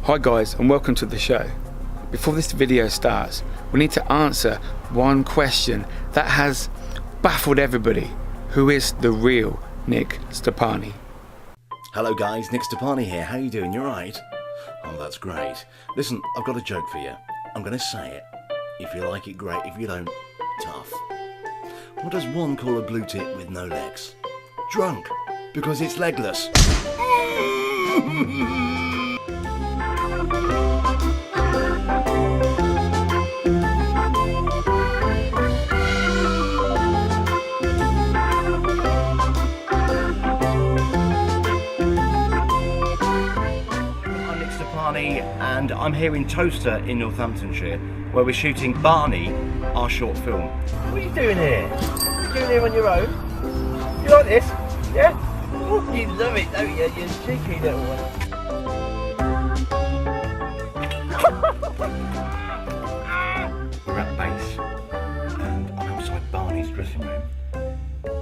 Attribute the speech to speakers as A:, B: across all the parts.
A: Hi guys, and welcome to the show. Before this video starts, we need to answer one question that has baffled everybody. Who is the real Nick Stoppani?
B: Hello guys, Nick Stoppani here. How you doing? You right? Oh, that's great. Listen, I've got a joke for you. I'm going to say it. If you like it, great. If you don't, tough. What does one call a blue tit with no legs? Drunk, because it's legless. And I'm here in Toaster in Northamptonshire, where we're shooting Barney, our short film. What are you doing here? You doing here on your own? You like this? Yeah? Oh, you love it, don't you? You cheeky little one. We're at base, and I'm outside Barney's dressing room.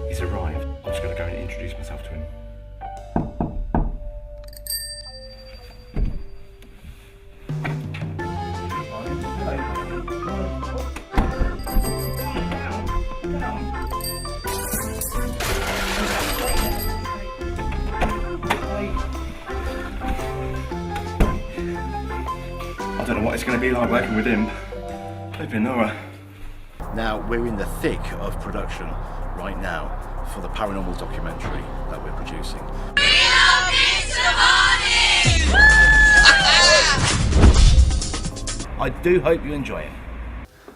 B: He's arrived. I'm just going to go and introduce myself to him. I don't know what it's going to be like working with him. Flipping Nora. Now, we're in the thick of production right now for the Paranormal documentary that we're producing. I do hope you enjoy it.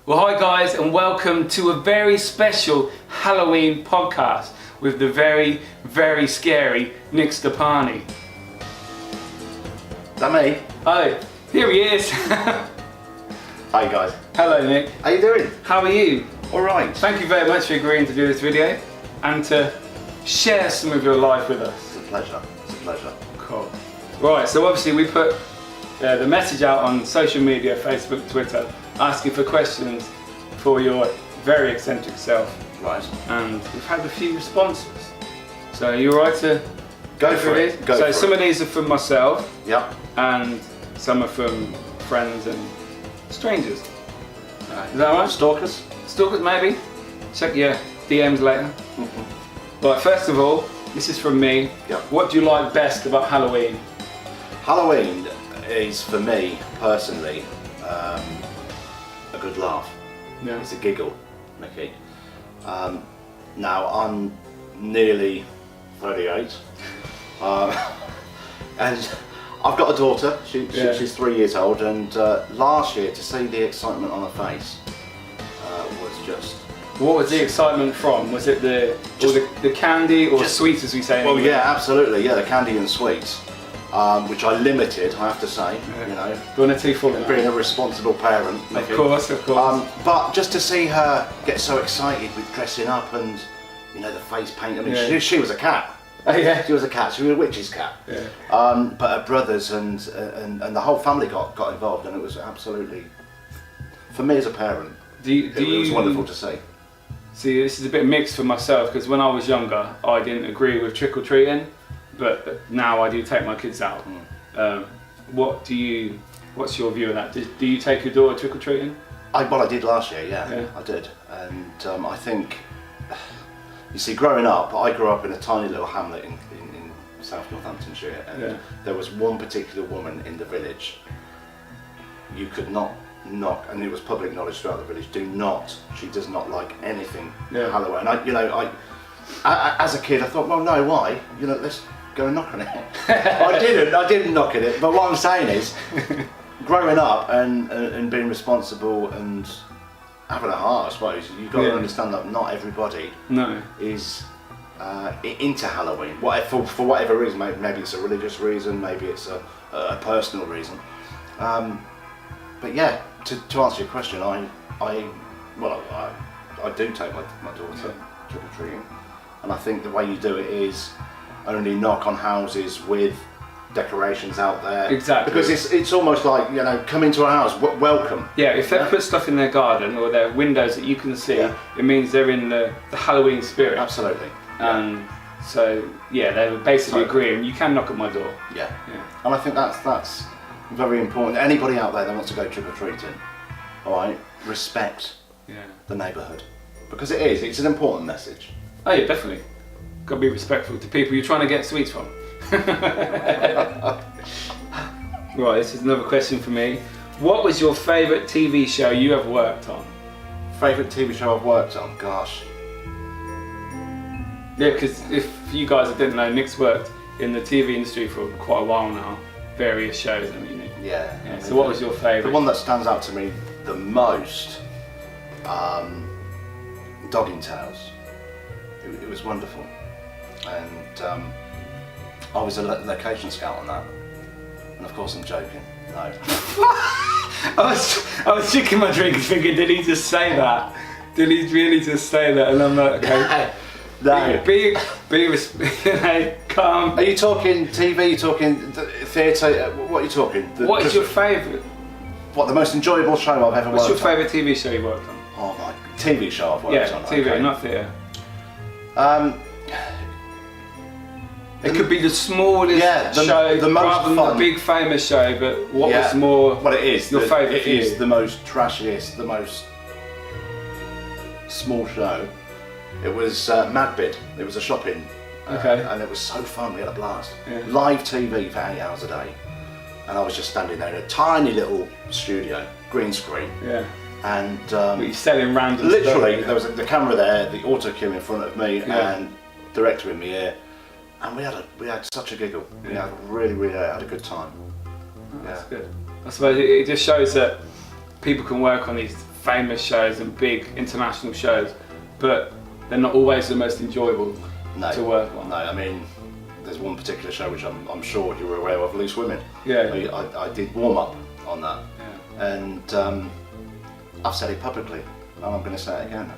A: Well, hi guys, and welcome to a very special Halloween podcast with the very, very scary Nick Stoppani.
B: Is that me?
A: Oh, here he is.
B: Hi guys.
A: Hello Nick.
B: How you doing?
A: How are you?
B: Alright.
A: Thank you very much for agreeing to do this video and to share some of your life with us.
B: It's a pleasure. It's a pleasure.
A: Cool. Right, so obviously we put the message out on social media, Facebook, Twitter, asking for questions for your very eccentric self.
B: Right.
A: And we've had a few responses. So are you alright to
B: go for it? Go
A: so
B: for
A: some
B: it.
A: of these are from myself.
B: Yep.
A: And some are from friends and strangers. Is that right?
B: Stalkers?
A: Stalkers maybe? Check your DMs later. But first of all, this is from me.
B: Yep.
A: What do you like best about Halloween?
B: Halloween is, for me, personally, a good laugh.
A: Yeah.
B: It's a giggle, Mickey. Now, I'm nearly 38. And I've got a daughter, she's 3 years old, and last year, to see the excitement on her face was just...
A: What was the excitement from? Was it the candy or sweets, as we say in
B: Well,
A: England?
B: yeah, absolutely, yeah, the candy and sweets, which I limited, I have to say, you know.
A: Going to teeth full
B: being a responsible parent.
A: Of course, of course.
B: But just to see her get so excited with dressing up and, you know, the face paint, I mean, she was a cat.
A: Oh, yeah.
B: She was a cat. She was a witch's cat.
A: Yeah.
B: But her brothers and the whole family got involved, and it was absolutely, for me as a parent, it was wonderful to see.
A: See, this is a bit mixed for myself, because when I was younger, I didn't agree with trick-or-treating, but now I do take my kids out. What's your view of that? Do you take your daughter trick-or-treating?
B: I did last year, yeah. I did, and I think, you see, growing up, I grew up in a tiny little hamlet in South Northamptonshire, and there was one particular woman in the village. You could not knock, and it was public knowledge throughout the village. She does not like anything Halloween. I, as a kid, I thought, well, no, why? You know, let's go and knock on it. I didn't knock at it. But what I'm saying is, growing up and being responsible and having a heart, I suppose, you've got to understand that not everybody is into Halloween. For whatever reason, maybe it's a religious reason, maybe it's a personal reason. But yeah, to answer your question, I do take my daughter trick-or-treating, and I think the way you do it is only knock on houses with decorations out there.
A: Exactly.
B: Because it's almost like, you know, come into a house, welcome.
A: Yeah, if they put stuff in their garden or their windows that you can see, it means they're in the Halloween spirit.
B: Absolutely.
A: And so, yeah, they were basically agreeing, you can knock at my door.
B: Yeah. And I think that's very important. Anybody out there that wants to go trick-or-treating, all right, respect the neighbourhood. Because it's an important message.
A: Oh yeah, definitely. Got to be respectful to people you're trying to get sweets from. Right, this is another question for me. What was your favourite TV show you ever worked on?
B: Favourite TV show I've worked on? Gosh.
A: Yeah, because if you guys didn't know, Nick's worked in the TV industry for quite a while now. Various shows, I mean.
B: Yeah. I mean,
A: so what was your favourite?
B: The one that stands out to me the most, Dogging Tales. It was wonderful. And I was a location scout on that. And of course I'm joking. No.
A: I was drinking my drink thinking, did he just say that? Did he really just say that? And I'm like, okay.
B: No.
A: Be calm.
B: Are you talking TV? Are you talking theatre? What are you talking?
A: What is your favourite?
B: What, the most enjoyable show I've ever worked on?
A: What's your favourite TV show you worked on?
B: Oh my, TV show I've worked on?
A: Yeah, TV,
B: okay.
A: not theatre. It could be the smallest show,
B: the most
A: rather than
B: fun.
A: the big famous show, but what was more
B: well, it is
A: your favourite
B: It is the most trashiest, the most small show. It was Madbid. It was a shopping. And it was so fun, we had a blast.
A: Yeah.
B: Live TV for 8 hours a day. And I was just standing there in a tiny little studio, green screen.
A: Yeah.
B: And
A: you're selling random
B: literally,
A: stuff.
B: there was the camera there, the auto cue in front of me, and director in my ear. And we had such a giggle. We had really had a good time.
A: That's good. I suppose it just shows that people can work on these famous shows and big international shows, but they're not always the most enjoyable to work on.
B: No, I mean, there's one particular show which I'm sure you were aware of, Loose Women.
A: Yeah.
B: I did warm up on that, and I've said it publicly, and I'm going to say it again.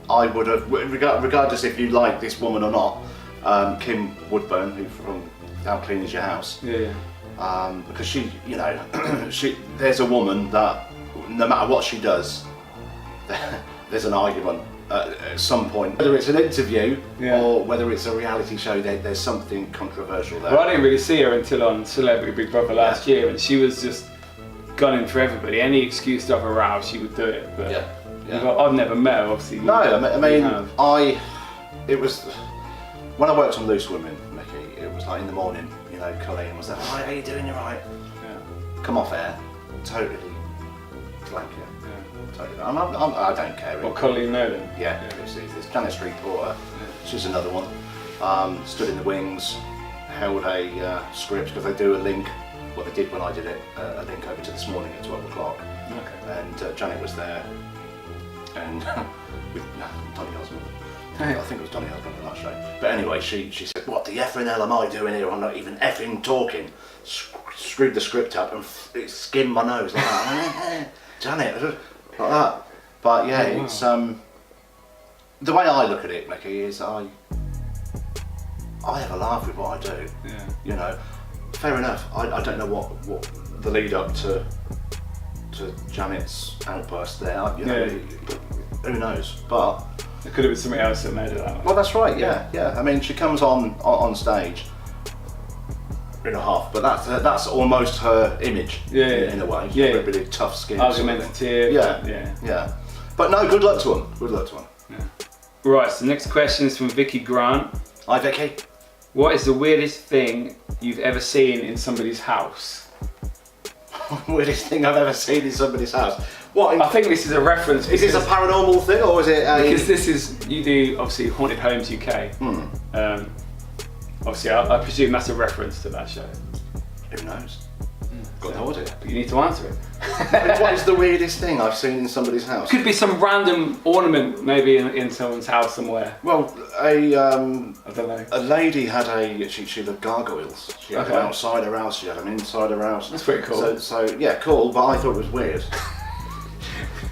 B: I would have, regardless if you like this woman or not, Kim Woodburn, who from How Clean Is Your House? Because she, you know, there's a woman that no matter what she does, there's an argument at some point. Whether it's an interview or whether it's a reality show, there's something controversial there.
A: Well, I didn't really see her until on Celebrity Big Brother last year, and she was just gunning for everybody. Any excuse to have a row, she would do it. But I've never met her, obviously.
B: No, I mean, it was when I worked on Loose Women, Mickey. It was like in the morning, you know, Colleen was like, "Hi, how you doing? You right?" Come off air, totally blank it. Totally. I don't care.
A: What, Colleen Nolan?
B: Yeah. It's Janet Street Porter. She's another one. Stood in the wings, held a script because they do a link. What they did when I did it, a link over to This Morning at 12 o'clock.
A: Okay.
B: And Janet was there, and with Donny Osmond. I think it was Donny Osmond on that show. But anyway, she said, "What the effing hell am I doing here? I'm not even effing talking." Screwed the script up and it skimmed my nose like that. Janet, like that. But yeah, it's the way I look at it, Mickey, is I have a laugh with what I do.
A: Yeah.
B: You know, fair enough. I don't know what the lead up to Janet's outburst there. You know, who knows? But
A: it could have been something else that made it that way.
B: well, that's right. Yeah. I mean, she comes on stage in a half, but that's almost her image in a way.
A: Yeah.
B: Really tough skin.
A: Argumentative.
B: Yeah. But no, good luck to him.
A: Yeah. Right. So the next question is from Vicky Grant.
B: Hi, Vicky.
A: What is the weirdest thing you've ever seen in somebody's house?
B: Weirdest thing I've ever seen in somebody's house. What?
A: I think this is a reference.
B: Is this a paranormal thing or is it a...
A: Because this is, you do obviously Haunted Homes UK. Obviously I presume that's a reference to that show.
B: Who knows? Got no idea.
A: But you need to answer it.
B: What is the weirdest thing I've seen in somebody's house?
A: Could be some random ornament maybe in someone's house somewhere.
B: Well,
A: I don't know.
B: A lady had she loved gargoyles. She had them outside her house, she had them inside her house.
A: That's pretty cool.
B: So yeah, cool, but I thought it was weird.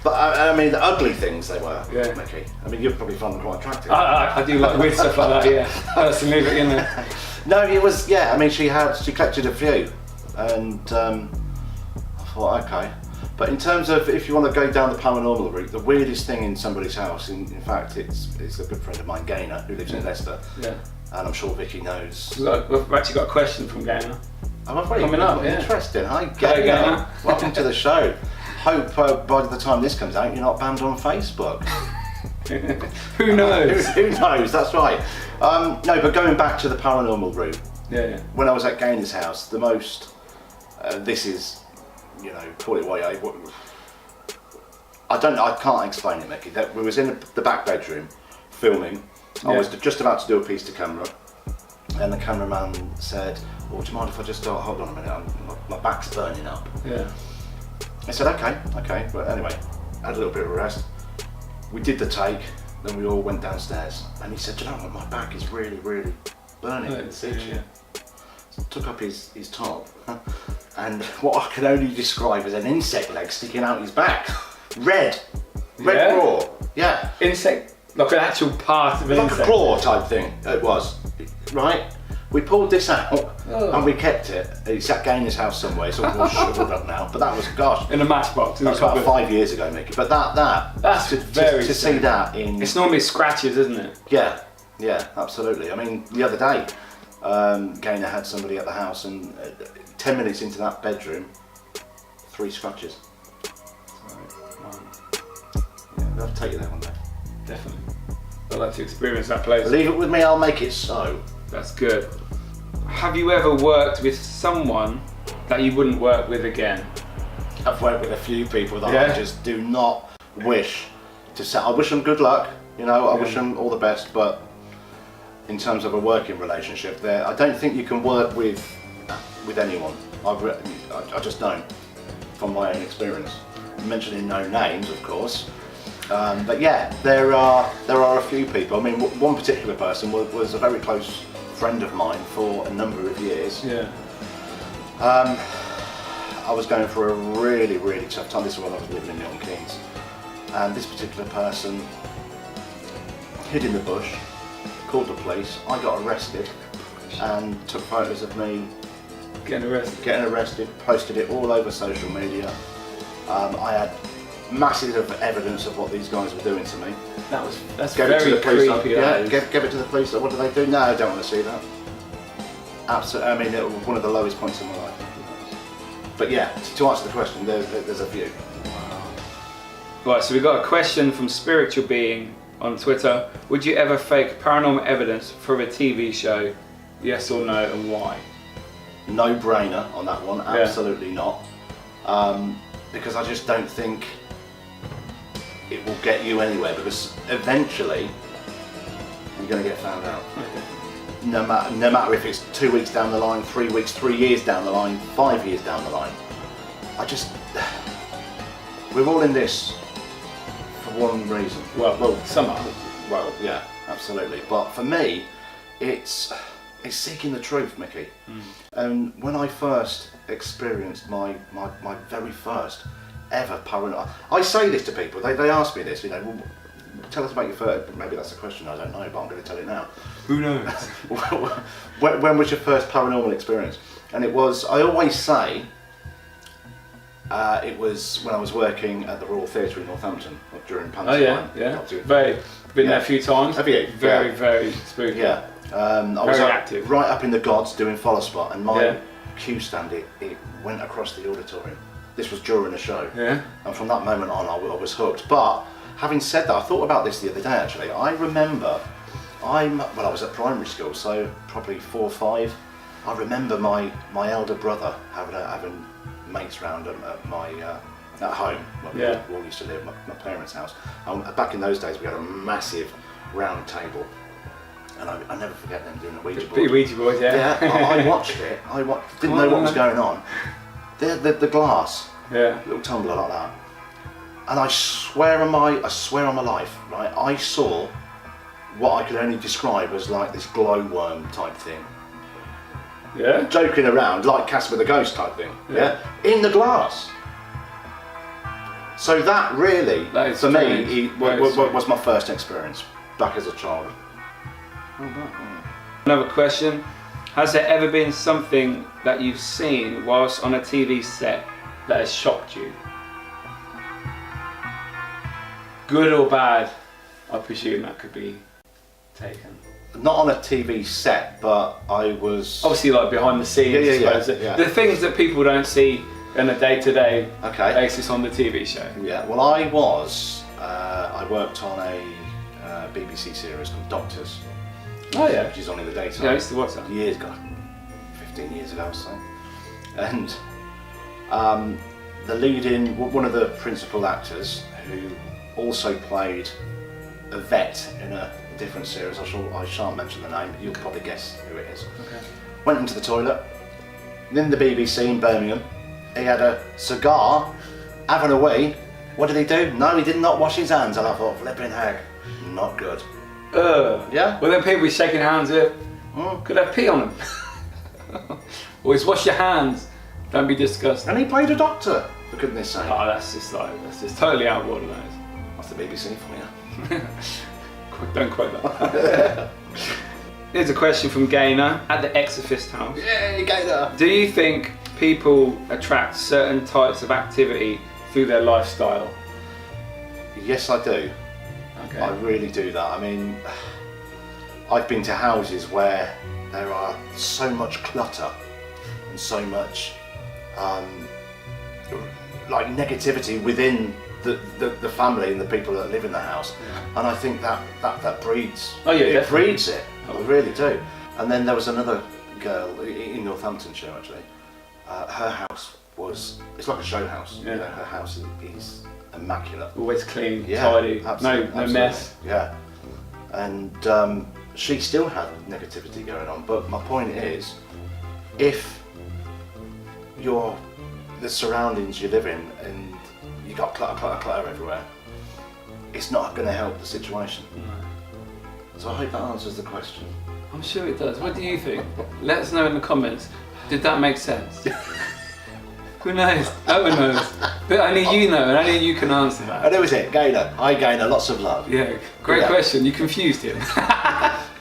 B: But I mean, the ugly things they were, Mickey. I mean, you'd probably find them quite attractive.
A: I do like weird stuff like that, yeah. Personally, but you know.
B: No, it was, I mean, she collected a few. And I thought, okay. But in terms of if you want to go down the paranormal route, the weirdest thing in somebody's house, in fact, it's a good friend of mine, Gaynor, who lives in Leicester. Yeah. And I'm sure Vicky knows.
A: We've actually got a question from Gaynor.
B: I'm afraid
A: coming up, yeah.
B: Interesting. Hi, Gaynor. Welcome to the show. Hope by the time this comes out, you're not banned on Facebook.
A: Who knows?
B: Who knows? That's right. No, but going back to the paranormal route.
A: Yeah.
B: When I was at Gaynor's house, the most. This is, call it what I can't explain it, Mickey. That we was in the back bedroom filming. I was just about to do a piece to camera, and the cameraman said, "Oh, do you mind if I just hold on a minute? My back's burning up."
A: Yeah.
B: I said, "Okay." But anyway, had a little bit of a rest. We did the take, then we all went downstairs, and he said, "Do you know what? My back is really, really burning."
A: Yeah.
B: Took up his top, and what I can only describe as an insect leg sticking out his back. Red raw. Yeah.
A: Insect, like an actual part of an insect.
B: Like a claw type thing, it was. Right? We pulled this out and we kept it. It's at Gaynor's house somewhere, it's all shriveled up now. But that was, gosh.
A: In a matchbox.
B: That was about 5 years ago, Mickey. But that's to see that in.
A: It's normally scratches, isn't it?
B: Yeah, absolutely. I mean, the other day, Gaynor had somebody at the house, and 10 minutes into that bedroom, 3 scratches. Yeah, we'll have to take you there one day.
A: Definitely. I'd like to experience that place.
B: Leave it with me, I'll make it so.
A: That's good. Have you ever worked with someone that you wouldn't work with again?
B: I've worked with a few people that I just do not wish to say. I wish them good luck, I wish them all the best, but in terms of a working relationship, I don't think you can work with anyone. I just don't, from my own experience. I'm mentioning no names, of course. But yeah, there are a few people. I mean, one particular person was a very close friend of mine for a number of years.
A: Yeah.
B: I was going for a really, really tough time. This is when I was living in Milton Keynes, and this particular person hid in the bush, called the police. I got arrested, and took photos of me
A: Getting
B: arrested, posted it all over social media. I had massive evidence of what these guys were doing to me.
A: That's
B: Gave
A: very
B: it to the police.
A: creepy.
B: Give it to the police. What do they do? No, I don't want to see that. Absolutely. I mean, it was one of the lowest points in my life. But yeah, to answer the question, there's a few.
A: Wow. Right, so we've got a question from Spiritual Being on Twitter. Would you ever fake paranormal evidence for a TV show? Yes or no, and why?
B: No brainer on that one. Absolutely not. Because I just don't think it will get you anywhere, because eventually you're going to get found out.
A: Okay.
B: No matter if it's 2 weeks down the line, 3 weeks, 3 years down the line, 5 years down the line. We're all in this for one reason.
A: Well, some are.
B: Well, yeah, absolutely. But for me, it's seeking the truth, Mickey. And when I first experienced my very first ever paranormal, I say this to people. They ask me this, well, tell us about your first. Maybe that's a question I don't know, but I'm going to tell it now.
A: Who knows?
B: When was your first paranormal experience? And it was. I always say. It was when I was working at the Royal Theatre in Northampton during pantomime.
A: Oh yeah. Been there a few times.
B: Have you?
A: Very spooky.
B: Yeah. I was
A: active.
B: Right up in the gods doing follow spot, and my cue stand it went across the auditorium. This was during a show. Yeah. And from that moment on, I was hooked. But having said that, I thought about this the other day actually. I remember, I was at primary school, so probably 4 or 5. I remember my elder brother having mates round at my at home when we all used to live at my parents' house. Back in those days, we had a massive round table, and I never forget them doing the Ouija board.
A: Big Ouija board, yeah.
B: Yeah, I watched it. Didn't know what was going on. The glass, little tumbler like that, and I swear on my life, right? I saw what I could only describe as like this glowworm type thing.
A: Yeah.
B: Joking around, like Casper the Ghost type thing. Yeah. In the glass. So that really, for me, was my first experience back as a child.
A: Another question: has there ever been something that you've seen whilst on a TV set that has shocked you? Good or bad? I presume that could be taken.
B: not on a TV set, but I was
A: obviously like behind the scenes.
B: Yeah.
A: The things that people don't see on a day-to-day basis on the TV show.
B: Yeah. Well, I worked on a BBC series called Doctors.
A: Oh yeah.
B: Which is on in the daytime.
A: Yeah, I used to watch that.
B: Years ago, 15 years ago or so. And one of the principal actors, who also played a vet in a different series, I shan't mention the name, but you'll probably guess who it is.
A: Okay.
B: Went into the toilet, in the BBC in Birmingham. He had a cigar, having a wee. What did he do? No, he did not wash his hands, and I thought, flipping heck, not good. Yeah?
A: Well, then people be shaking hands here. Could have pee on them? Always wash your hands. Don't be disgusting.
B: And he played a doctor, for goodness sake.
A: Oh, that's just totally out of order, that is.
B: That's the BBC for you.
A: Don't quote that. Here's a question from Gaynor at the Exorcist house.
B: Yay, Gaynor!
A: Do you think people attract certain types of activity through their lifestyle?
B: Yes, I do.
A: Okay.
B: I really do that. I mean, I've been to houses where there are so much clutter and so much like negativity within the family and the people that live in the house, and I think that breeds.
A: Oh yeah,
B: it breeds it. I really do. And then there was another girl in Northamptonshire actually. Her house it's like a show house.
A: Yeah.
B: You know, her house is immaculate.
A: Always clean, tidy, no mess.
B: Yeah. And she still had negativity going on. But my point is, if the surroundings you live in and you got clutter everywhere, it's not going to help the situation. No. So I hope that answers the question.
A: I'm sure it does. What do you think? Let us know in the comments. Did that make sense? Who knows? No one knows. But only you know, and only you can answer that.
B: And who was it? Gaynor. Hi Gaynor, lots of love.
A: Yeah, great question. You confused him.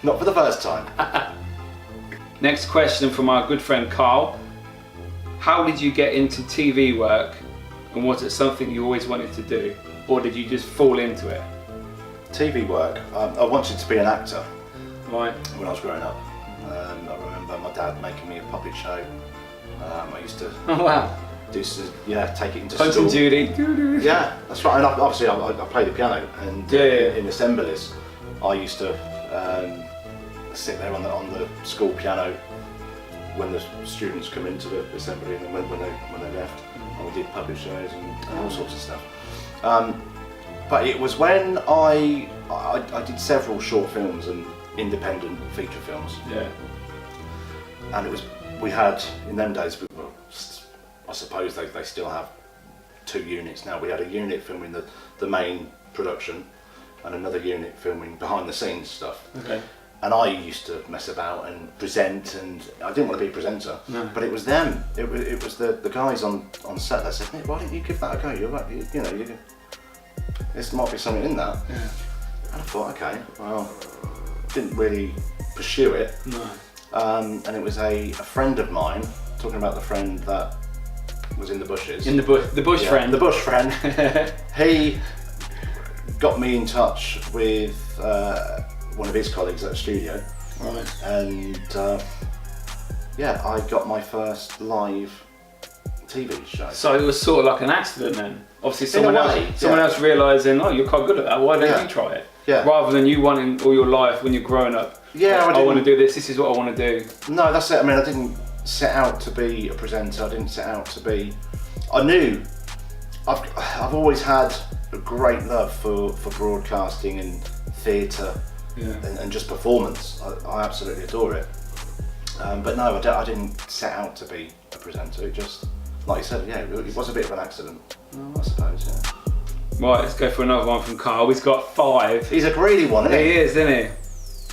B: Not for the first time.
A: Next question from our good friend Carl. How did you get into TV work, and was it something you always wanted to do, or did you just fall into it?
B: TV work. I wanted to be an actor.
A: Right.
B: When I was growing up. I remember my dad making me a puppet show. I used to.
A: Oh wow.
B: Take it into
A: Punch
B: school.
A: and Judy.
B: Yeah, that's right. And obviously, I play the piano, and in assemblies, I used to sit there on the school piano when the students come into the assembly, and when they left, and we did puppet shows and all sorts of stuff. But it was when I did several short films and independent feature films.
A: Yeah.
B: And we had in them days. I suppose they still have 2 units now. We had a unit filming the main production and another unit filming behind the scenes stuff.
A: Okay.
B: And I used to mess about and present, and I didn't want to be a presenter, but it was them. It was the guys on set that said, Nick, why don't you give that a go? You're right, this might be something in that.
A: Yeah.
B: And I thought, okay, well, didn't really pursue it.
A: No.
B: And it was a friend of mine, talking about the friend that was in the bushes.
A: The bush friend.
B: The bush friend. He got me in touch with one of his colleagues at the studio.
A: Right.
B: And I got my first live TV show.
A: So it was sort of like an accident then. Obviously someone
B: way,
A: else realising, oh, you're quite good at that, why don't you try it?
B: Yeah.
A: Rather than you wanting all your life when you're growing up, I want to do this is what I want to do.
B: No, that's it. I mean, I didn't set out to be a presenter. I didn't set out to be. I knew I've always had a great love for broadcasting and theatre and just performance. I absolutely adore it. But no, I didn't set out to be a presenter. It just, like you said, it was a bit of an accident, I suppose. Yeah.
A: Right, let's go for another one from Carl. He's got 5.
B: He's a greedy one, isn't he?
A: He is, isn't he?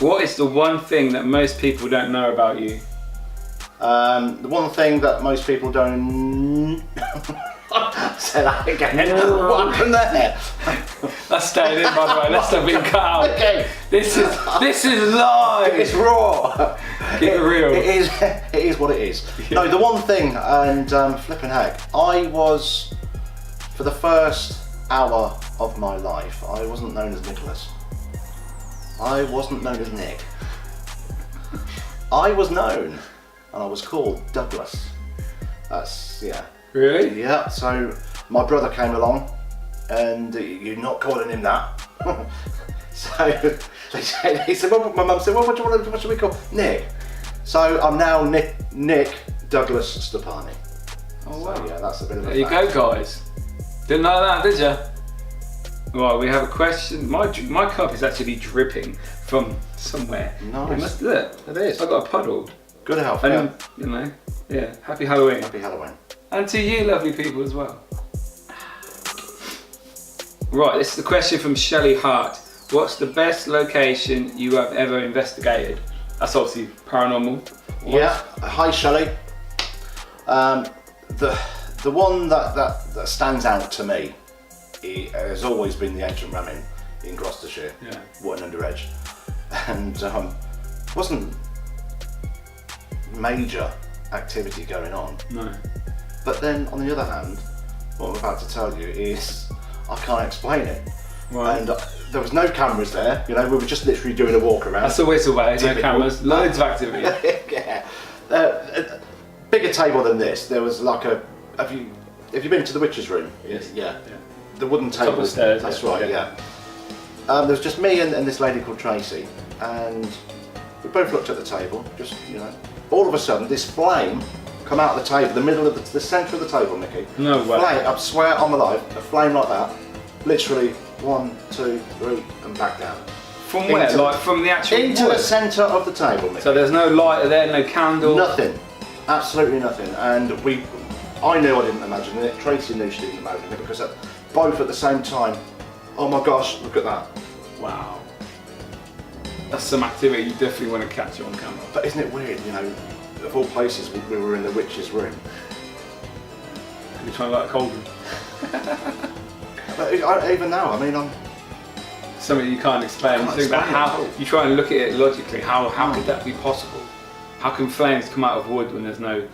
A: What is the one thing that most people don't know about you?
B: The one thing that most people don't. Say that again. What happened there?
A: That's staying in, by the way. Let's have been cut out.
B: Okay.
A: This is live.
B: It's raw.
A: Keep it real.
B: It is what it is. No, the one thing, and flipping heck, I was, for the first hour of my life, I wasn't known as Nicholas. I wasn't known as Nick. I was known, and I was called Douglas. That's, yeah.
A: Really?
B: Yeah, so my brother came along, and you're not calling him that. So he said, well, my mum said, well, what should we call Nick? So I'm now Nick Douglas Stoppani.
A: Oh wow.
B: So, yeah, that's a bit of a
A: There you go, guys. Didn't know that, did you? Right, we have a question. My cup is actually dripping from somewhere.
B: Nice.
A: It must do it.
B: It is.
A: I've got a puddle.
B: Good health,
A: And, you know, yeah, happy Halloween.
B: Happy Halloween.
A: And to you, lovely people, as well. Right, this is the question from Shelley Hart. What's the best location you have ever investigated? That's obviously paranormal.
B: Yeah, hi Shelley. The one that stands out to me has always been the ancient ram in Gloucestershire,
A: Yeah.
B: Wootton Under Edge, and wasn't major activity going on.
A: No.
B: But then on the other hand, what I'm about to tell you is I can't explain it.
A: Right.
B: And there was no cameras there. You know, we were just literally doing a walk around.
A: That's always the way. No
B: Typical.
A: cameras, loads of activity.
B: Yeah. Bigger table than this. There was like a. Have you been to the witch's room?
A: Yes.
B: Yeah. The wooden table.
A: Top of stairs.
B: That's
A: yeah.
B: right. Yeah. There was just me and this lady called Tracy, and we both looked at the table. Just all of a sudden, this flame come out of the table, the middle of the centre of the table, Mickey.
A: No way.
B: Flame. I swear on my life, a flame like that. Literally 1, 2, 3, and back down.
A: From where? Like from the actual
B: Into
A: wood?
B: the centre of the table, Mickey.
A: So there's no lighter there, no candle?
B: Nothing. Absolutely nothing. And I knew I didn't imagine it. Tracy knew she didn't imagine it because both at the same time, oh my gosh, look at that.
A: Wow. That's some activity you definitely want to catch on camera.
B: But isn't it weird, of all places we were in the witch's room.
A: You're trying to light a cauldron.
B: But even now, I mean, I'm...
A: Something you can't explain. You think about how you try and look at it logically. How could that be possible? How can flames come out of wood when there's no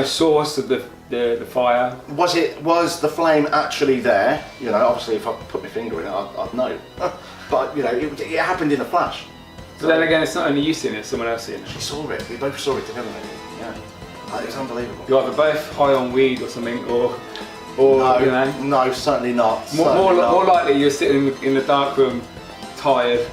A: source of the fire?
B: Was the flame actually there? Obviously if I put my finger in it, I'd know. But it happened in a flash.
A: So then again, it's not only you seeing it, someone else seeing it.
B: She saw it. We both saw it together. Yeah, it's unbelievable.
A: You're either both high on weed or something, or
B: no, no, certainly not.
A: More likely you're sitting in the dark room, tired.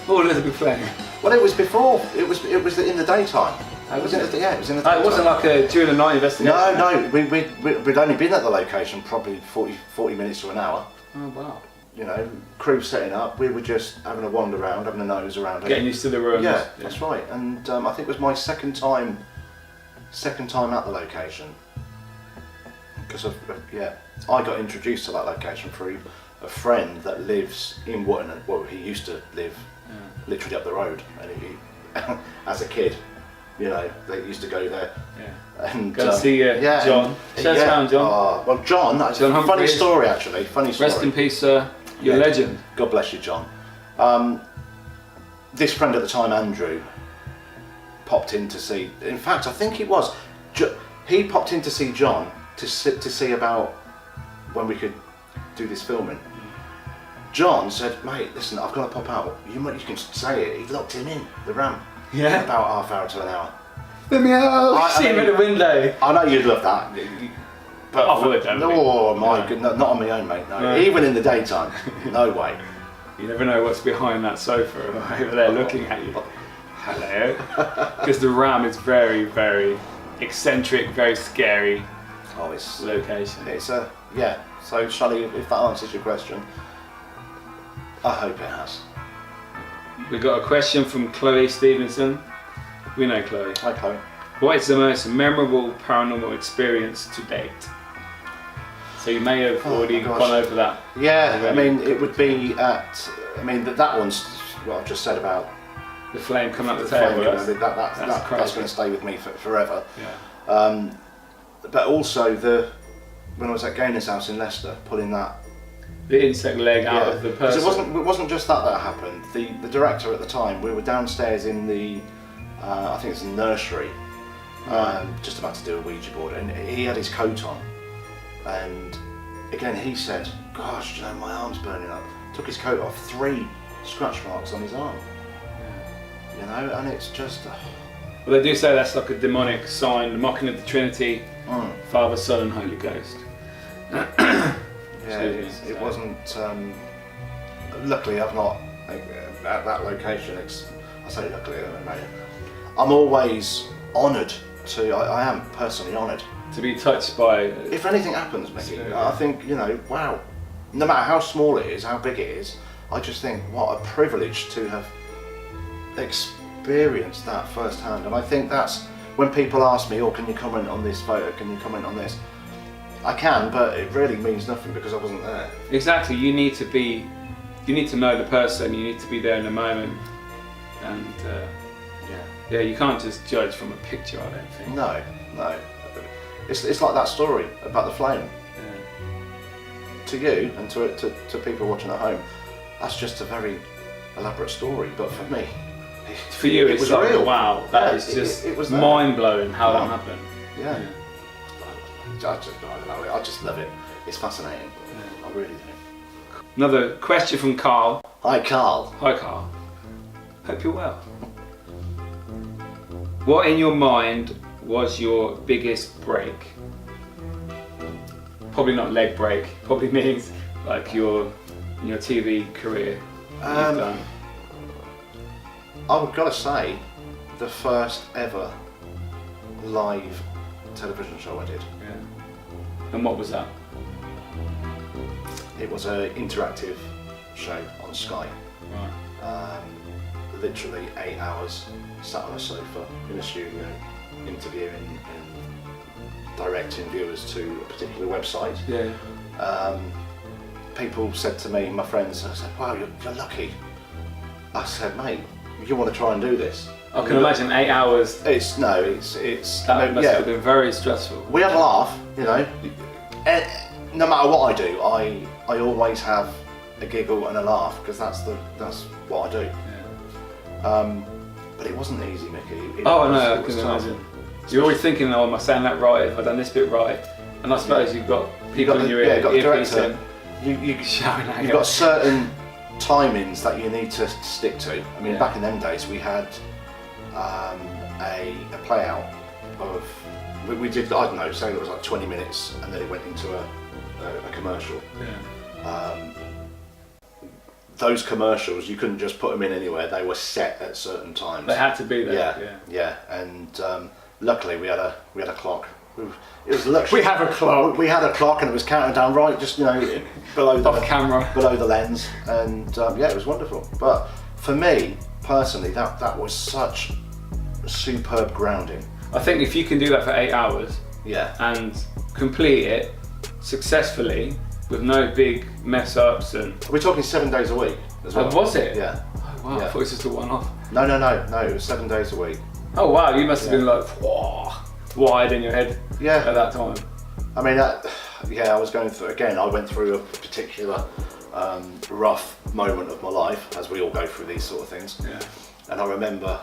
A: Oh, there's a big flame.
B: Well, it was before. It was in the daytime. It was in the daytime.
A: It wasn't like a during the night investigation.
B: No. We'd only been at the location probably 40 minutes to an hour.
A: Oh wow.
B: Crew setting up. We were just having a wander around, having a nose around.
A: Getting used to the rooms.
B: Yeah, that's right. And I think it was my second time at the location. Because I got introduced to that location through a friend that lives in Wootton. Well, he used to live literally up the road, and he, as a kid, they used to go there.
A: Yeah.
B: And
A: go see John. Shout out, John.
B: Well, John. That's a funny story, actually. Funny story.
A: Rest in peace, sir. You're a legend.
B: God bless you, John. This friend at the time, Andrew, popped in to see. In fact, I think it was. He popped in to see John to see about when we could do this filming. John said, "Mate, listen, I've got to pop out. You can say it." He locked him in the ramp.
A: Yeah.
B: About half hour to an hour.
A: Let me out. See him at the window.
B: I know you'd love that. But
A: I would.
B: Oh my goodness, not on my own, mate. No. Even in the daytime, no way.
A: You never know what's behind that sofa over there looking at you. Hello. Because the ram is very, very eccentric, very scary.
B: Oh, it's
A: location.
B: It's yeah. So, Shelley, if that answers your question, I hope it has.
A: We got a question from Chloe Stevenson. We know Chloe.
B: Hi, Chloe.
A: What is the most memorable paranormal experience to date? So you may have already gone over that.
B: Yeah,
A: already.
B: I mean, it would be at. I mean, that one's what I've just said about
A: the flame coming up the table.
B: That's going to stay with me forever.
A: Yeah.
B: But also when I was at Gainer's house in Leicester, pulling
A: the insect leg out of the person.
B: It wasn't just that happened. The director at the time, we were downstairs in the I think it's a nursery, just about to do a Ouija board, and he had his coat on, and again he said, "Gosh, my arm's burning up." Took his coat off, 3 scratch marks on his arm. you know, and it's just.
A: Well, they do say that's like a demonic sign, the mocking of the Trinity, Father, Son, and Holy Ghost.
B: Yeah, it wasn't. Luckily, I've not at that location. I say luckily, I'm always honoured to. I am personally honoured
A: to be touched by.
B: If anything happens, Mickey, I think, you know, wow. No matter how small it is, how big it is, I just think what a privilege to have experienced that firsthand. And I think that's when people ask me, "Oh, can you comment on this photo? Can you comment on this?" I can, but it really means nothing because I wasn't there.
A: Exactly. You need to know the person. You need to be there in the moment, and you can't just judge from a picture. I don't think.
B: No. It's like that story about the flame. Yeah. To you and to people watching at home, that's just a very elaborate story. But for me,
A: for you, it was like, real. Wow, that is just
B: it was
A: mind blowing how that happened.
B: Yeah. I just love it. It's fascinating. Yeah. I really do.
A: Another question from Carl.
B: Hi, Carl.
A: Hi, Carl. Hope you're well. What in your mind was your biggest break? Probably not leg break. Probably means like your TV career.
B: I would gotta say, the first ever live television show I did.
A: Yeah. And what was that?
B: It was an interactive show on Sky.
A: Right.
B: Literally 8 hours sat on a sofa in a studio, interviewing and directing viewers to a particular website.
A: Yeah.
B: People said to me, my friends, I said, "Wow, you're lucky." I said, "Mate, you want to try and do this?"
A: I can imagine 8 hours.
B: That
A: must have been very stressful.
B: We had a laugh, you know. No matter what I do, I always have a giggle and a laugh because that's what I do. Yeah. But it wasn't easy, Mickey.
A: I can imagine. You're always thinking, "Oh, am I saying that right? Have I done this bit right?" And I suppose you've got people in your ear, earpiece in.
B: You've got certain timings that you need to stick to. I mean, back in them days, we had a play out of. We did, I don't know, say it was like 20 minutes, and then it went into a commercial. Yeah. Those commercials, you couldn't just put them in anywhere. They were set at certain times.
A: They had to be there.
B: Yeah. And luckily, we had a clock. It was luxury.
A: We have a clock.
B: We had a clock, and it was counting down right, just below the
A: camera,
B: below the lens, and it was wonderful. But for me personally, that was such superb grounding.
A: I think if you can do that for 8 hours, and complete it successfully with no big mess ups, and
B: we're talking 7 days a week as well.
A: Was it?
B: Yeah.
A: Oh wow! Yeah. I thought it was just a one-off.
B: No. It was 7 days a week.
A: Oh wow! You must have been like wide in your head.
B: Yeah.
A: At that time.
B: I mean, I was going through again. I went through a particular rough moment of my life, as we all go through these sort of things.
A: Yeah.
B: And I remember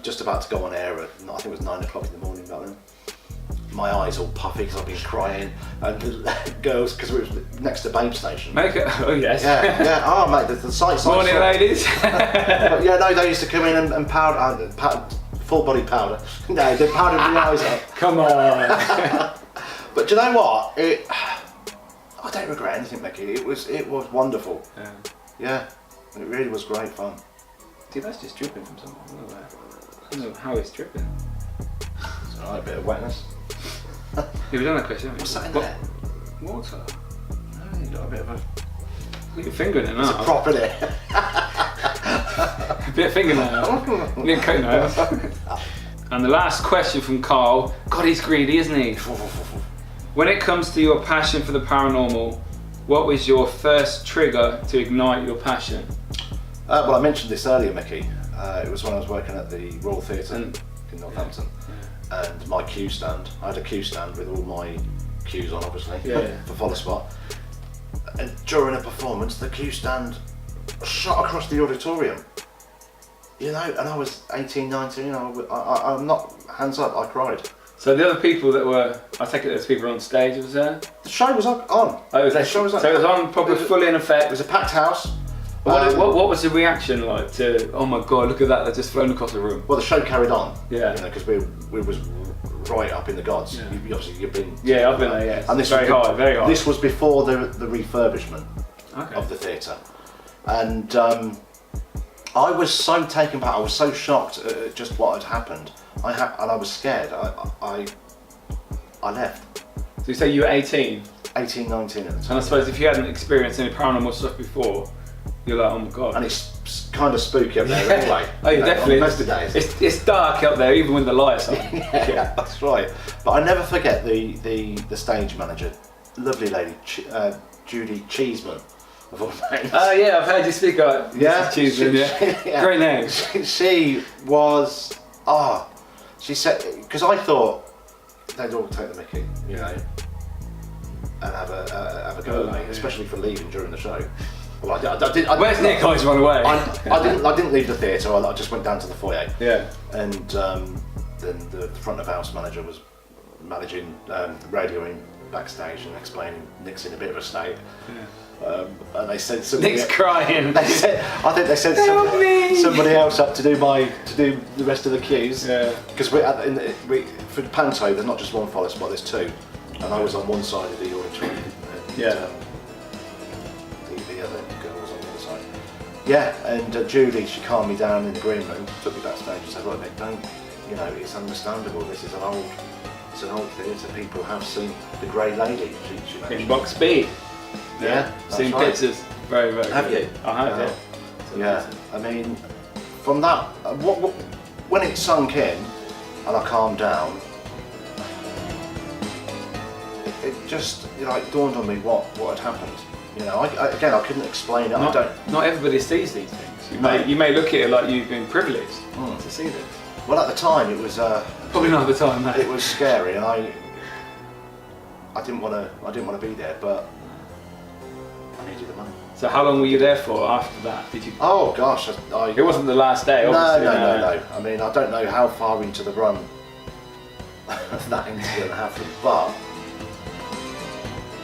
B: just about to go on air at, I think it was 9 o'clock in the morning back then. My eyes all puffy because I've been crying, and the girls, because we were next to Babe Station.
A: Oh yes.
B: Yeah. Oh mate, the site's like.
A: Morning, ladies.
B: But they used to come in and powder, full body powder. No, they powdered the eyes up.
A: Come on.
B: But do you know what? I don't regret anything, Mickey. It was wonderful. Yeah. It really was great fun.
A: Dude, that's just dripping from somewhere. I don't know how it's dripping.
B: It's alright, a bit of wetness.
A: You've done that question, haven't you?
B: What's that in there?
A: Water.
B: No, you got a bit of a.
A: Put your finger in it now.
B: It's a prop in it.
A: A bit of fingernail. You need coat And the last question from Carl. God, he's greedy, isn't he? When it comes to your passion for the paranormal, what was your first trigger to ignite your passion?
B: Well, I mentioned this earlier, Mickey. It was when I was working at the Royal Theatre in Northampton, and my cue stand. I had a cue stand with all my cues on, obviously, for follow spot. And during a performance, the cue stand shot across the auditorium. And I was 18, 19. I'm not hands up. I cried.
A: So the other people that were, I take it there's people on stage, was there?
B: The show was on.
A: Oh, the show was on. So it was on, probably fully in effect.
B: It was a packed house.
A: What was the reaction like to? Oh my god, look at that! They're just flown across the room.
B: Well, the show carried on.
A: Yeah.
B: Because we was right up in the gods.
A: Yeah.
B: You've been.
A: Yeah, I've been there. Yeah.
B: And this
A: very
B: was
A: high, very high.
B: This was before the refurbishment
A: Okay.
B: of the theatre, and I was so taken back. I was so shocked at just what had happened. And I was scared. I left.
A: So you say you were 18?
B: 18, 19 at the time.
A: And I suppose if you hadn't experienced any paranormal stuff before, you're like, oh my god.
B: And it's kind of spooky up there anyway.
A: Oh, yeah, definitely.
B: On the best of days.
A: It's dark up there, even with the lights on.
B: Yeah, that's right. But I never forget the stage manager, lovely lady, Judy Cheeseman, of all names.
A: Oh yeah, I've heard you speak about
B: Yeah,
A: Cheeseman, yeah. Great name.
B: She was, she said, because I thought they'd all take the Mickey, you know, and have a go at me, especially for leaving during the show. Well,
A: Where's Nick? I just run away.
B: I didn't leave the theatre. I just went down to the foyer.
A: Yeah.
B: And then the front of house manager was managing radioing backstage and explaining Nick's in a bit of a state. Yeah. And they said
A: Nick's crying.
B: I think they sent somebody else up to do the rest of the cues. Yeah. Because for Panto, there's not just one follow spot. There's two, and I was on one side of the auditorium. And,
A: yeah.
B: The other girl was on the other side. Yeah, and Judy, she calmed me down in the green room, took me backstage and said, look Nick, don't, you know, it's understandable, this is an old theatre, people have seen the Grey Lady, she mentioned.
A: In Box B.
B: Yeah,
A: seen
B: right.
A: pictures, very, very
B: Have
A: good.
B: you?
A: I have,
B: yeah. I mean, from that, when it sunk in and I calmed down, it just, you know, it dawned on me what had happened. You know, I couldn't explain it.
A: Not everybody sees these things. You may look at it like you've been privileged to see this.
B: Well, at the time, it was
A: probably not at the time. Mate.
B: It was scary, and I didn't want to be there, but I needed the money.
A: So how long were you there for after that? Did you?
B: Oh gosh,
A: it wasn't the last day. Obviously,
B: no. I mean, I don't know how far into the run that incident happened, but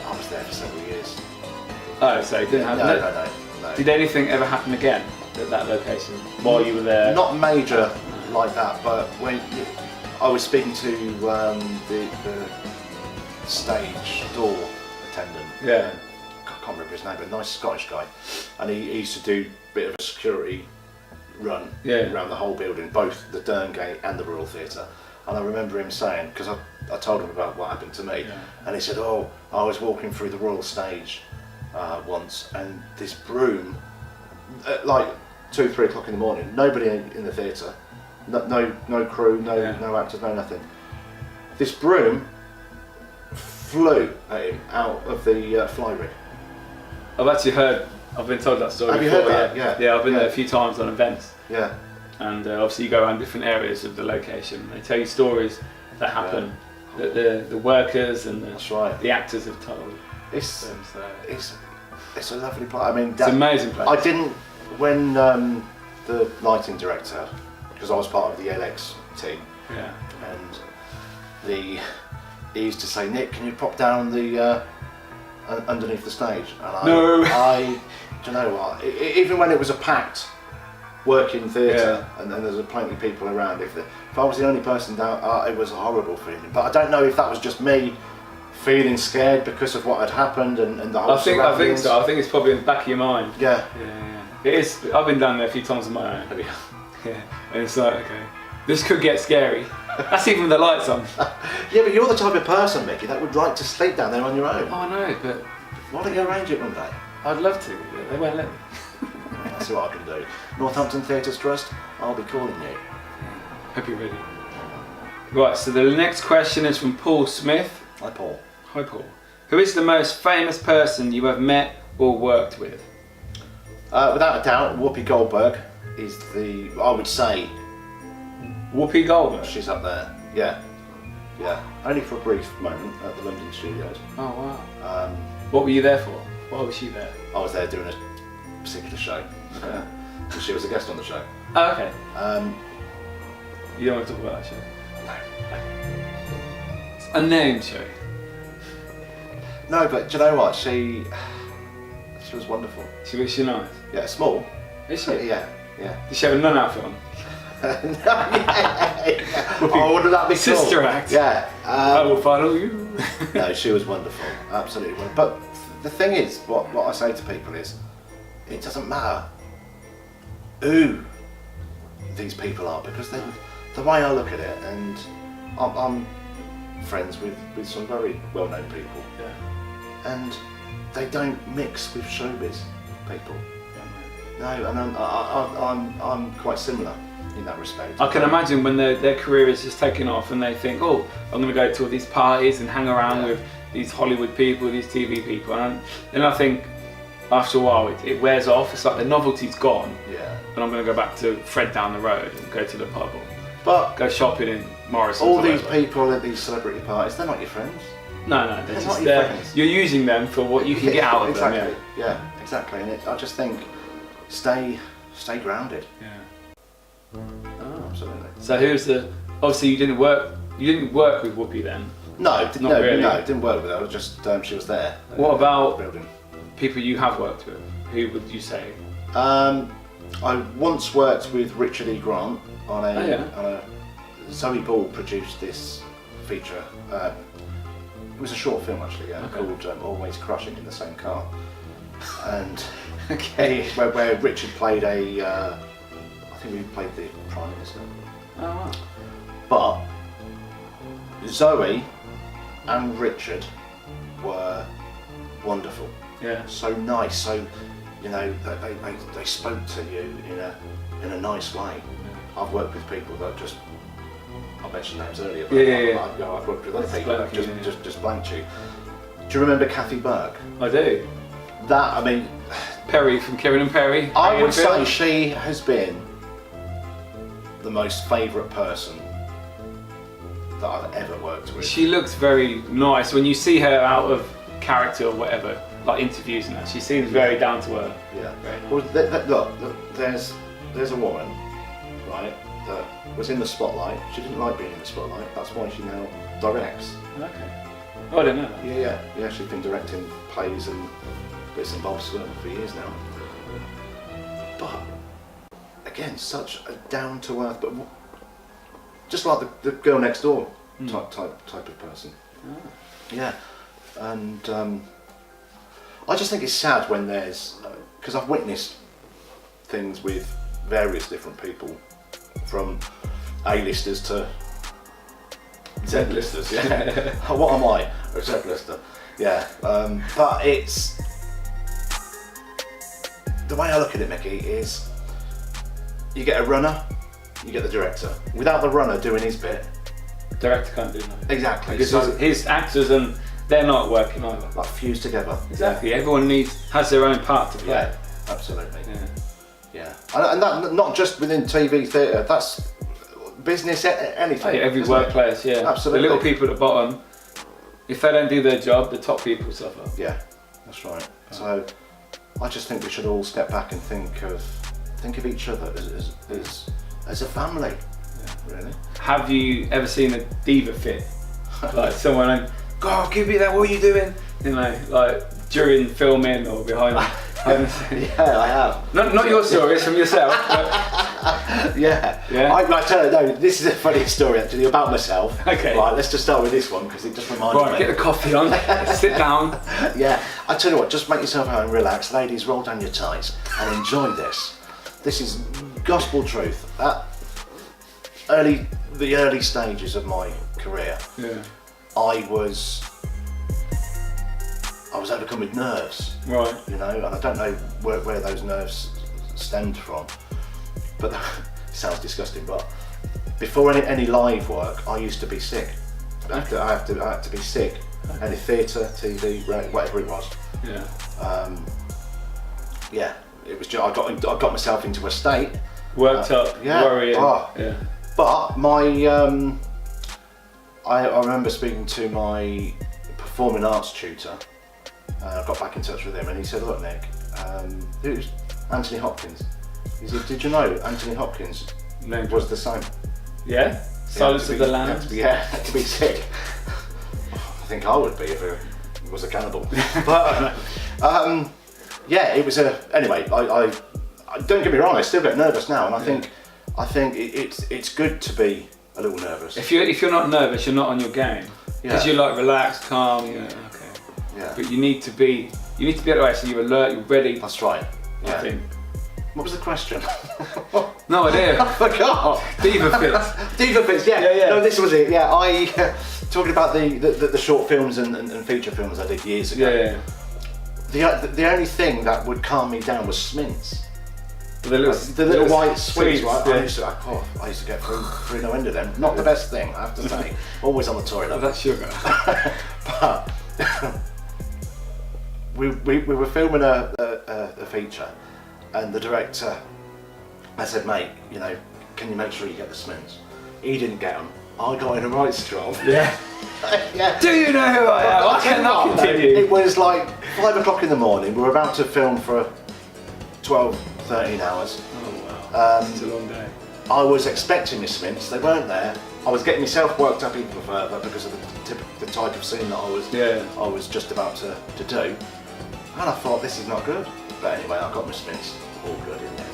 B: I was there for several years.
A: Oh, so it didn't happen?
B: No.
A: Did anything ever happen again at that location while you were there?
B: Not major like that, but when I was speaking to the stage door attendant.
A: Yeah.
B: I can't remember his name, but a nice Scottish guy, and he used to do a bit of a security run around the whole building, both the Dern Gate and the Royal Theatre. And I remember him saying, because I told him about what happened to me, and he said, oh, I was walking through the Royal Stage once, and this broom, at like 2, 3 o'clock in the morning, nobody in the theatre, no crew, no actors, no nothing. This broom flew at him out of the fly rig.
A: I've actually heard, I've been told that story
B: before.
A: Have you
B: heard that?
A: Yeah, I've been there a few times on events.
B: Yeah.
A: And obviously you go around different areas of the location. They tell you stories that happen that the workers and the actors have told.
B: It's a lovely place. I mean,
A: it's an amazing place.
B: I didn't, when the lighting director, because I was part of the LX team, and he used to say, Nick, can you pop down the underneath the stage? And I do you know what? Even when it was a packed working theatre and there's plenty of people around, if I was the only person down, it was a horrible feeling. But I don't know if that was just me feeling scared because of what had happened and the whole surroundings.
A: I think so. I think it's probably in the back of your mind.
B: Yeah.
A: It is. I've been down there a few times on my own. Yeah. And it's like, okay, this could get scary. That's even with the lights on.
B: Yeah, but you're the type of person, Mickey, that would like to sleep down there on your own.
A: Oh, I know, but
B: why don't you arrange it one day?
A: I'd love to, but they won't let me.
B: That's what I can do. Northampton Theatres Trust, I'll be calling you.
A: Hope you're ready. Right, so the next question is from Paul Smith.
B: Hi, Paul.
A: Hi, Paul. Who is the most famous person you have met or worked with?
B: Without a doubt, Whoopi Goldberg is I would say.
A: Whoopi Goldberg?
B: She's up there, yeah. Only for a brief moment at the London studios.
A: Oh, wow. What were you there for? Why was she there?
B: I was there doing a particular show. And she was a guest on the show.
A: Oh, okay. You don't want to talk about that show?
B: No.
A: It's a named show.
B: No, but do you know what? She She was wonderful.
A: Was she nice?
B: Yeah, small.
A: Is she?
B: Yeah.
A: Did she have a nun outfit on?
B: Oh, wouldn't that be cool?
A: Sister Act.
B: Yeah.
A: I will follow you.
B: No, she was wonderful. Absolutely wonderful. But the thing is, what I say to people is, it doesn't matter who these people are, because the way I look at it, and I'm friends with some very well-known people, and they don't mix with showbiz people. No, and I'm quite similar in that respect.
A: I can imagine when their career is just taking off and they think, oh, I'm going to go to all these parties and hang around with these Hollywood people, these TV people, and then I think after a while it wears off. It's like the novelty's gone.
B: Yeah.
A: And I'm going to go back to Fred down the road and go to the pub or
B: but
A: go shopping in Morrison's.
B: All these people at these celebrity parties, they're not your friends.
A: No, they're
B: just there.
A: You're using them for what you can get out of
B: them.
A: Exactly.
B: Yeah, exactly. And I just think, stay grounded.
A: Yeah.
B: Oh, absolutely.
A: So who's obviously you didn't work with Whoopi then?
B: No,
A: really.
B: No, didn't work with her. I was just she was there.
A: What about
B: building?
A: People you have worked with? Who would you say?
B: I once worked with Richard E. Grant on a Zoe Ball produced this feature. It was a short film actually, called Always Crushing in the Same Car, and where Richard played I think we played the Prime Minister.
A: Oh, wow.
B: But Zoe and Richard were wonderful.
A: Yeah.
B: So nice. So they spoke to you in a nice way. I've worked with people that I mentioned names earlier, but I've worked with other people that just blanked you. Do you remember Kathy Burke?
A: I do. Perry from Kieran and Perry.
B: I would say she has been the most favourite person that I've ever worked with.
A: She looks very nice when you see her out of character or whatever, like interviews and that. She seems very down to earth.
B: Yeah.
A: Very nice.
B: Well, look, there's a woman, right, that was in the spotlight. She didn't like being in the spotlight. That's why she now directs.
A: Okay. Oh, I didn't know that.
B: Yeah. She's been directing plays and bits and bobs for years now. But again, such a down to earth, but just like the girl next door type of person. Oh. Yeah, and I just think it's sad when there's, because I've witnessed things with various different people, from A-listers to Z-listers. Yeah. What am I? A Z-lister. Yeah. But it's, the way I look at it, Mickey, is you get a runner, you get the director. Without the runner doing his bit,
A: director can't do that.
B: Exactly.
A: Because his actors and they're not working either.
B: Like fused together.
A: Exactly. Yeah. Everyone has their own part to play.
B: Yeah, absolutely.
A: Yeah.
B: And that not just within TV, theatre. That's business, anything.
A: Every workplace. Yeah.
B: Absolutely.
A: The little people at the bottom, if they don't do their job, the top people suffer.
B: Yeah, that's right. So I just think we should all step back and think of each other as a family. Yeah. Really.
A: Have you ever seen a diva fit? Like someone, God, give me that. What are you doing? Like during filming or behind the scenes.
B: Yeah, I have.
A: Not your story, it's from yourself.
B: Yeah. I tell you, no, this is a funny story actually about myself.
A: Okay.
B: Right, let's just start with this one because it just reminds me.
A: Right, get the coffee on, sit down.
B: Yeah, I tell you what, just make yourself at home, relax. Ladies, roll down your ties and enjoy this. This is gospel truth. The early stages of my career, I was overcome with nerves.
A: Right.
B: And I don't know where those nerves stemmed from, but it sounds disgusting. But before any live work, I used to be sick. I had to be sick. Any theatre, TV, whatever it was. Yeah. It was. I got myself into a state.
A: Worked up, worrying.
B: But my, I remember speaking to my performing arts tutor. I got back in touch with him, and he said, "Look, Nick, who's Anthony Hopkins?" He said, "Did you know Anthony Hopkins was the same?"
A: Yeah. Silence of the Lambs.
B: Had to be sick. I think I would be if it was a cannibal. But yeah, it was anyway. I don't get me wrong. I still get nervous now, and I think it's good to be a little nervous.
A: If you're not nervous, you're not on your game. Because you're like relaxed, calm. You know, okay.
B: Yeah.
A: But you need to be at the way, so you're alert, you're ready.
B: That's right.
A: I think.
B: What was the question?
A: No idea.
B: I forgot.
A: Diva fits.
B: Diva fits. Yeah.
A: Yeah.
B: No, this was it. Yeah, I talking about the short films and feature films I did years ago.
A: Yeah.
B: The only thing that would calm me down was Smints.
A: The
B: little white sweets, right?
A: Yeah.
B: I used to get through no end of them. Not the best thing, I have to say. Always on the toilet.
A: That's sugar.
B: But we were filming a feature, and the director, I said, mate, you know, can you make sure you get the Smints? He didn't get them. I got in a right job.
A: Yeah.
B: Yeah.
A: Do you know who I am? I cannot continue.
B: It was like 5 o'clock in the morning. We were about to film for 12, 13 hours.
A: Oh wow. It's a long day.
B: I was expecting Miss Mints, they weren't there. I was getting myself worked up even further because of the type of scene that I was just about to do. And I thought, this is not good. But anyway, I got Miss Mints, all good in there.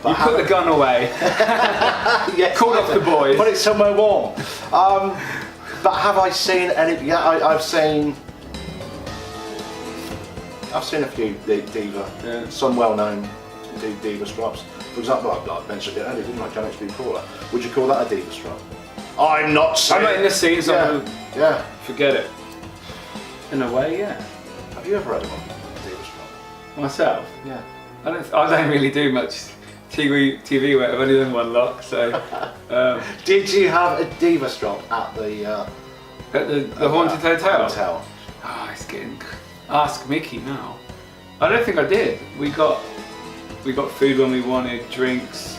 A: You put the gun away,
B: yes,
A: called off the boys.
B: Put it somewhere warm. But have I seen any, I've seen a few Diva, some well-known Diva strops. For example, I mentioned it earlier, didn't I? Janet Crawler. Would you call that a Diva strop? I'm not saying.
A: I'm not in the scene, so
B: yeah.
A: Forget it. In a way, yeah.
B: Have you ever had one? Diva strop?
A: Myself?
B: Yeah.
A: I don't really do much TV work. I've only done one lock, so.
B: Did you have a Diva strop at the
A: Haunted Hotel?
B: Hotel?
A: Oh, it's getting. Ask Miki now. I don't think I did. We got food when we wanted, drinks.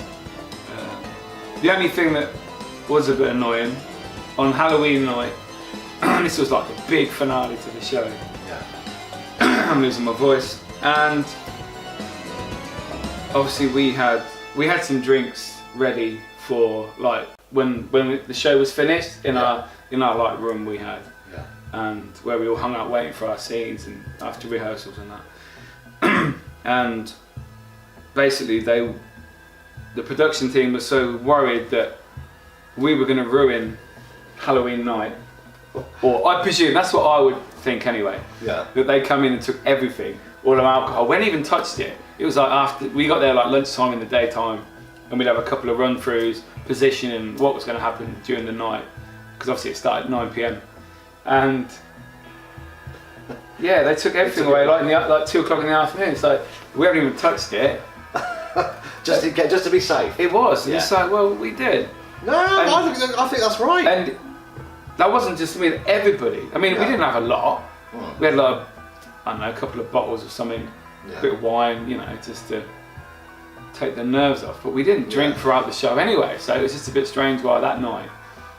A: The only thing that was a bit annoying on Halloween night. This was like a big finale to the show.
B: Yeah.
A: I'm losing my voice, and obviously we had some drinks ready for like when the show was finished in our like room we had. And where we all hung out waiting for our scenes and after rehearsals and that. And basically the production team was so worried that we were going to ruin Halloween night. Or I presume, that's what I would think anyway.
B: Yeah.
A: That they come in and took everything, all our alcohol. We hadn't even touched it. It was like after, we got there like lunchtime in the daytime and we'd have a couple of run-throughs, positioning what was going to happen during the night. Because obviously it started at 9 p.m. And yeah, they took everything away like 2 o'clock in the afternoon. It's like we haven't even touched it.
B: just to be safe.
A: It was. And it's like, well, we did.
B: No, I think that's right.
A: And that wasn't just me. Everybody. I mean, we didn't have a lot. We had like I don't know, a couple of bottles of something, a bit of wine, you know, just to take the nerves off. But we didn't drink throughout the show anyway, so it was just a bit strange why that night.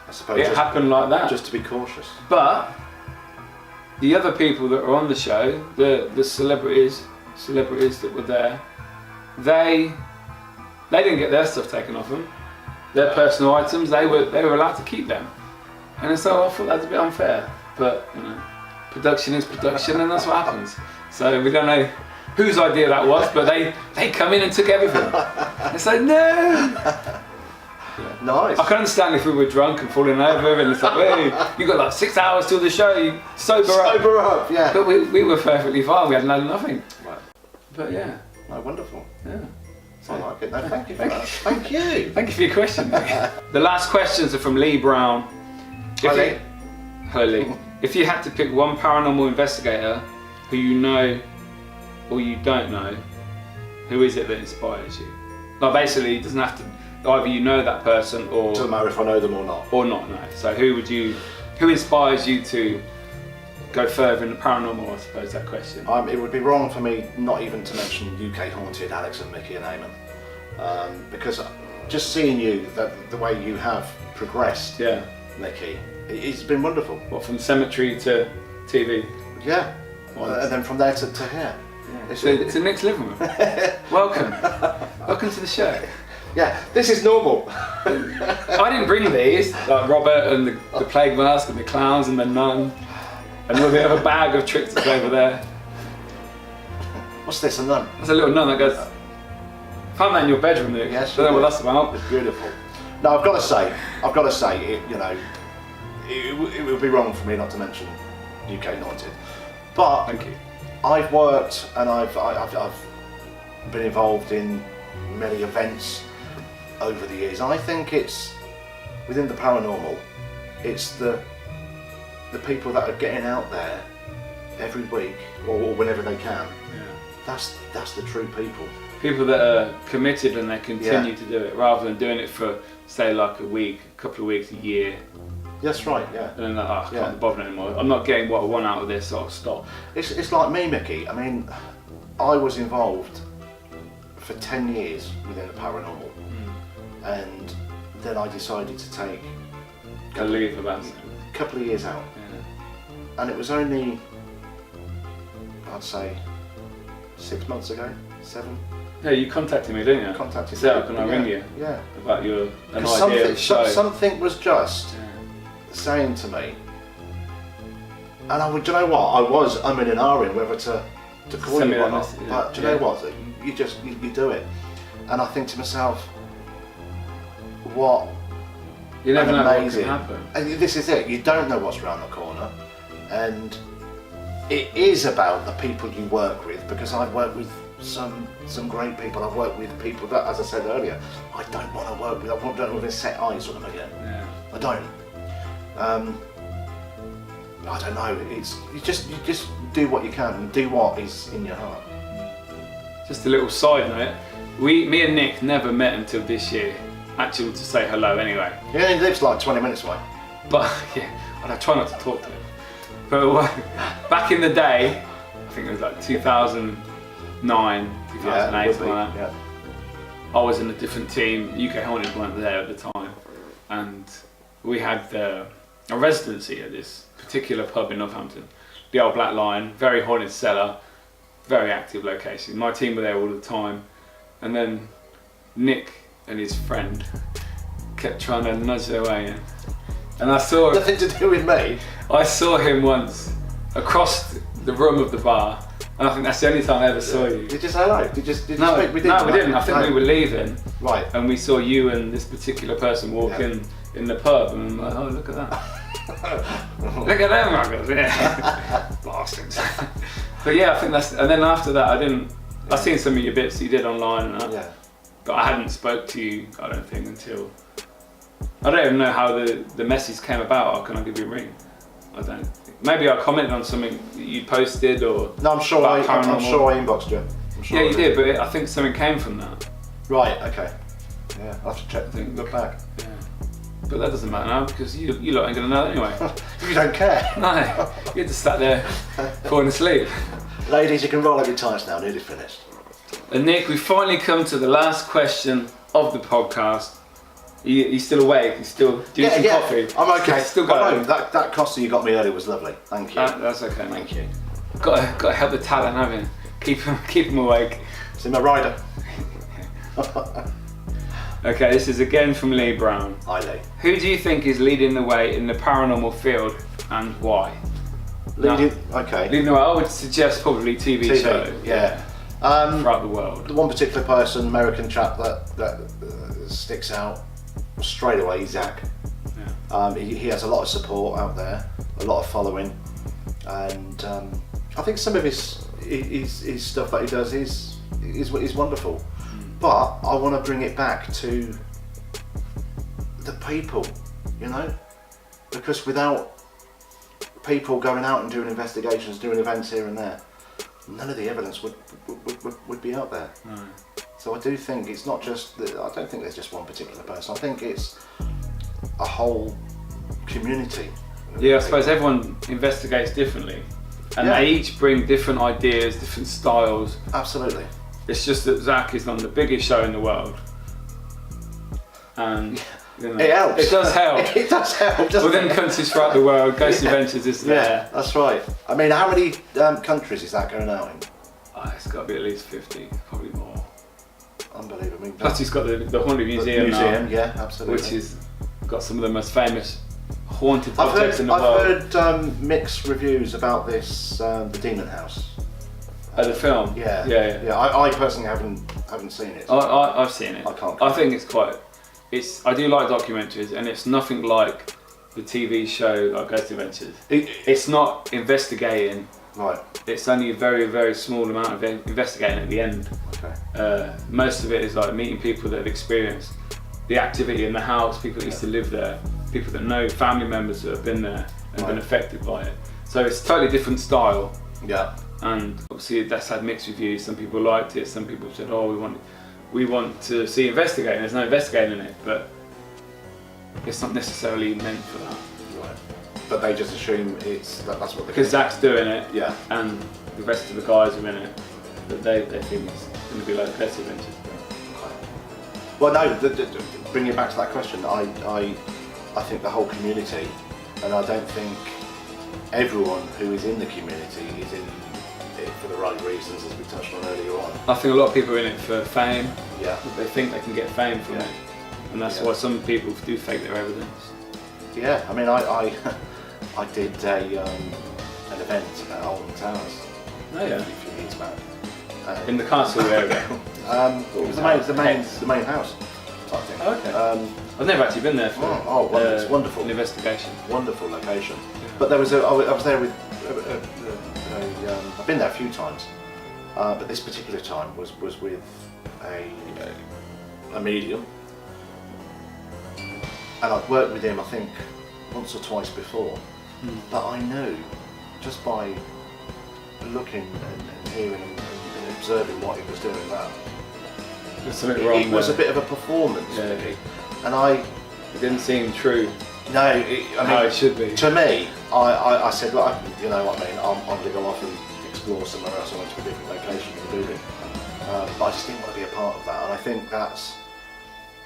B: I suppose
A: it happened like that.
B: Just to be cautious.
A: But the other people that were on the show, the celebrities that were there, they didn't get their stuff taken off them. Their personal items, they were allowed to keep them. And so I thought that was a bit unfair. But you know, production is production, and that's what happens. So we don't know whose idea that was, but they come in and took everything. It's like, no.
B: Yeah. Nice.
A: I can understand if we were drunk and falling over and it's like, hey, you got like 6 hours till the show, you sober
B: up, yeah.
A: But we were perfectly fine, we had nothing.
B: Right.
A: But yeah.
B: Oh, wonderful.
A: Yeah.
B: So, I like it. No, thank you for that. Thank you.
A: Thank you for your question. The last questions are from Lee Brown. Hello Lee. If you had to pick one paranormal investigator who you know or you don't know, who is it that inspires you? Like basically, it doesn't have to. Either you know that person or...
B: Doesn't matter if I know them or not.
A: Or not, no. So who inspires you to go further in the paranormal, I suppose, that question?
B: It would be wrong for me not even to mention UK Haunted, Alex and Miki and Eamon. Because just seeing you, the way you have progressed, Miki, it's been wonderful.
A: What, from cemetery to TV?
B: Yeah. And then from there to here.
A: Yeah. It's a Nick's living room. Welcome. Welcome to the show.
B: Yeah, this is normal.
A: I didn't bring these, like Robert and the plague mask and the clowns and the nun and all the other bag of tricks that's over there.
B: What's this, a nun?
A: There's a little nun that goes, found that in your bedroom, Nick.
B: Yes,
A: I don't know what that's about.
B: It's beautiful. No, I've got to say, it would be wrong for me not to mention UK Anointed. But
A: Thank you.
B: I've worked and I've been involved in many events over the years. I think it's within the paranormal. It's the people that are getting out there every week or whenever they can.
A: Yeah.
B: That's the true people.
A: People that are committed and they continue to do it, rather than doing it for, say, like a week, a couple of weeks, a year.
B: That's right, yeah.
A: And then like, I can't be bothered anymore. I'm not getting what I want out of this, so I'll stop.
B: It's like me, Mickey. I mean, I was involved for 10 years within the paranormal, and then I decided to take
A: A leave about it.
B: a couple of years out.
A: Yeah.
B: And it was only, I'd say, 6 months ago, 7.
A: Yeah, you contacted me, didn't you?
B: Contacted
A: So
B: me.
A: can I ring you?
B: Yeah.
A: About an
B: Because
A: idea of the show.
B: something was just saying to me, and I would, do you know what? I was umming and ahhing whether to call
A: Send
B: you
A: me
B: or
A: that
B: not.
A: message, yeah.
B: But do you know what? You do it. And I think to myself, what
A: You never
B: an
A: know what
B: amazing.
A: can happen.
B: And this is it. You don't know what's around the corner, and it is about the people you work with. Because I've worked with some great people. I've worked with people that, as I said earlier, I don't want to work with. I don't want to set eyes on them again.
A: Yeah.
B: I don't. I don't know. It's you just do what you can and do what is in your heart.
A: Just a little side note. Me and Nick never met until this year. Actually, to say hello anyway.
B: He only lives like 20 minutes away.
A: But yeah, and I try not to talk to him. But back in the day, I think it was like 2009, 2008, something like that.
B: Yeah.
A: I was in a different team. UK Haunted weren't there at the time, and we had a residency at this particular pub in Northampton, the Old Black Lion. Very haunted cellar, very active location. My team were there all the time, and then Nick and his friend kept trying to nudge their way in, and I saw
B: Nothing to do with me.
A: I saw him once across the room of the bar, and I think that's the only time I ever saw you.
B: Did you say hello? Did you speak?
A: No,
B: We
A: we didn't. I think we were leaving,
B: Right.
A: and we saw you and this particular person walk in the pub, and I'm like, oh, look at that. Look at them, muggers, yeah. Bastards. But yeah, I think that's, and then after that, I seen some of your bits you did online, and
B: Yeah.
A: but I hadn't spoke to you, I don't think, until, I don't even know how the message came about. Or can I give you a ring? I don't think. Maybe I commented on something that you posted, or
B: No, I'm sure I inboxed you. I'm sure
A: yeah,
B: I
A: you did, but I think something came from that.
B: Right. Okay. Yeah. I'll have to check. Look back.
A: Yeah. But that doesn't matter now, because you lot ain't gonna know anyway.
B: You don't care.
A: No, you're just sat there falling asleep.
B: Ladies, you can roll up your tights now. Nearly finished.
A: And Nick, we finally come to the last question of the podcast. You still awake? You still doing some coffee?
B: I'm okay.
A: Still going.
B: That costume you got me earlier was lovely. Thank you.
A: That's okay, mate.
B: Thank you.
A: Got to help the talent, haven't you? Keep them awake.
B: See my rider.
A: Okay, this is again from Lee Brown.
B: Hi, Lee.
A: Who do you think is leading the way in the paranormal field, and why?
B: Okay.
A: Leading the way, I would suggest probably TV show.
B: Yeah.
A: Throughout the world.
B: The one particular person, American chap that sticks out straight away is Zach.
A: Yeah.
B: He has a lot of support out there, a lot of following, and I think some of his stuff that he does is wonderful. But I want to bring it back to the people, you know, because without people going out and doing investigations, doing events here and there, none of the evidence would be out there.
A: No.
B: So I do think it's not just I don't think there's just one particular person. I think it's a whole community.
A: Yeah, I suppose everyone investigates differently, and they each bring different ideas, different styles.
B: Absolutely.
A: It's just that Zach is on the biggest show in the world, and you know,
B: It helps.
A: It does help.
B: It does help. Doesn't
A: Within
B: it?
A: countries throughout the world, Ghost Adventures is there.
B: Yeah, that's right. I mean, how many countries is that going out in?
A: Oh, it's got to be at least 50, probably more.
B: Unbelievable.
A: Plus, he's got the Haunted Museum now,
B: yeah, absolutely.
A: which is got some of the most famous haunted objects in the
B: I've
A: world.
B: heard mixed reviews about this, the Demon House.
A: Oh, the film?
B: Yeah. I personally haven't seen it.
A: I've seen it.
B: I can't.
A: I think I do like documentaries, and it's nothing like the TV show like Ghost Adventures. It's not investigating.
B: Right.
A: It's only a very, very small amount of investigating at the end.
B: Okay.
A: Most of it is like meeting people that have experienced the activity in the house, people that used to live there, people that know family members that have been there and been affected by it. So it's a totally different style.
B: Yeah.
A: And obviously that's had mixed reviews. Some people liked it, some people said, oh, we want to see investigating. There's no investigating in it, but it's not necessarily meant for that.
B: Right. But they just assume that's what
A: because Zach's doing it,
B: yeah,
A: and the rest of the guys are in it, but they think it's going to be like Ghost Adventures.
B: Well, no, bringing it back to that question, I think the whole community, and I don't think everyone who is in the community is in it for the right reasons, as we touched on earlier on.
A: I think a lot of people are in it for fame.
B: Yeah.
A: They think they can get fame from it, and that's why some people do fake their evidence.
B: Yeah, I mean, I did an event at Alton Towers.
A: Oh yeah.
B: A few years back.
A: In the castle area.
B: It was the main house type thing.
A: Okay. I've never actually been there for.
B: Well, it's wonderful.
A: An investigation.
B: Wonderful location. Yeah. But there was I was there with. I've been there a few times, but this particular time was with a medium, and I'd worked with him I think once or twice before, but I knew just by looking and hearing and observing what he was doing that
A: there's something wrong.
B: It was a bit of a performance, Mickey, and
A: it didn't seem true.
B: No, I mean,
A: how it should be.
B: To me, I said, look, you know what I mean, I'm going to go off and explore somewhere else. I went to a different location in the building, but I just didn't want to be a part of that. And I think that's,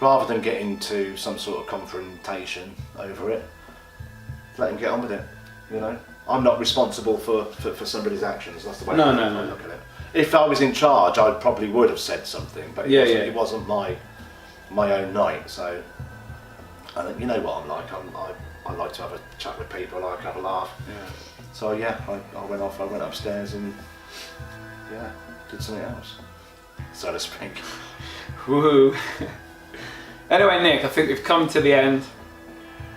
B: rather than get into some sort of confrontation over it, let him get on with it. You know, I'm not responsible for somebody's actions. That's the way I look at it. If I was in charge, I probably would have said something, but it wasn't my own night. So, and you know what I'm like. I like to have a chat with people. I like to have a laugh.
A: Yeah.
B: So I went off. I went upstairs and did something else, so to speak.
A: Woohoo! Anyway, Nick, I think we've come to the end.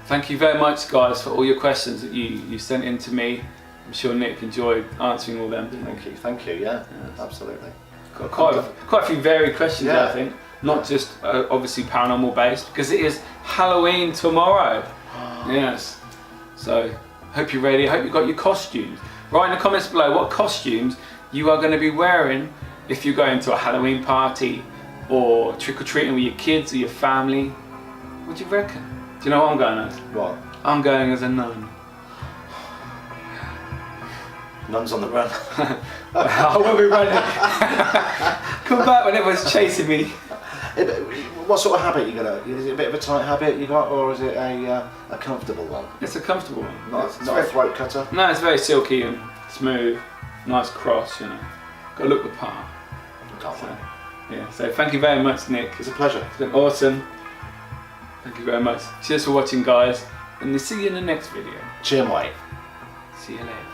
A: Thank you very much, guys, for all your questions that you sent in to me. I'm sure Nick enjoyed answering all them.
B: Thank you. Yeah, absolutely.
A: Got quite a few varied questions there, I think. Not just obviously paranormal based, because it is Halloween tomorrow. Yes. So, hope you're ready. Hope you've got your costumes. Write in the comments below what costumes you are going to be wearing if you're going to a Halloween party or trick-or-treating with your kids or your family. What do you reckon? Do you know what I'm going as?
B: What?
A: I'm going as a nun.
B: Nun's on the run.
A: I won't be running. Come back when everyone's chasing me.
B: What sort of habit you got? Is it a bit of a tight habit you got, or is it a comfortable one?
A: It's a comfortable one.
B: Not a throat cutter?
A: No, it's very silky and smooth. Nice cross, you know. Got to look the part. Yeah, so thank you very much, Nick.
B: It's a pleasure.
A: It's been awesome. Thank you very much. Cheers for watching, guys, and we'll see you in the next video.
B: Cheer, mate.
A: See you later.